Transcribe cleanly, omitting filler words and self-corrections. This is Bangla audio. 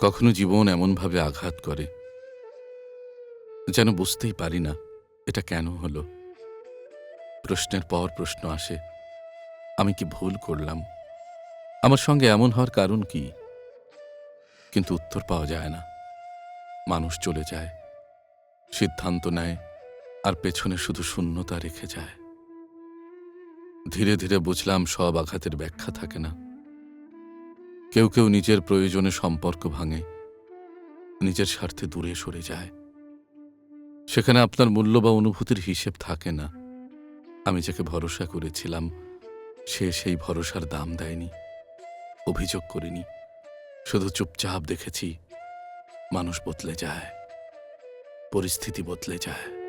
কখনো জীবন এমনভাবে আঘাত করে যেন বুঝতেই পারি না এটা কেন হলো। প্রশ্নের পর প্রশ্ন আসে, আমি কি ভুল করলাম? আমার সঙ্গে এমন হওয়ার কারণ কি? কিন্তু উত্তর পাওয়া যায় না। মানুষ চলে যায়, সিদ্ধান্ত নেয়, আর পেছনে শুধু শূন্যতা রেখে যায়। ধীরে ধীরে বুঝলাম সব আঘাতের ব্যাখ্যা থাকে না। কেউ কেউ নিজের প্রয়োজনে সম্পর্ক ভাঙে, নিজের স্বার্থে দূরে সরে যায়। সেখানে আপনার মূল্য বা অনুভূতির হিসেব থাকে না। আমি যাকে ভরসা করেছিলাম সে সেই ভরসার দাম দেয়নি। অভিযোগ করিনি, শুধু চুপচাপ দেখেছি মানুষ বদলে যায়, পরিস্থিতি বদলে যায়।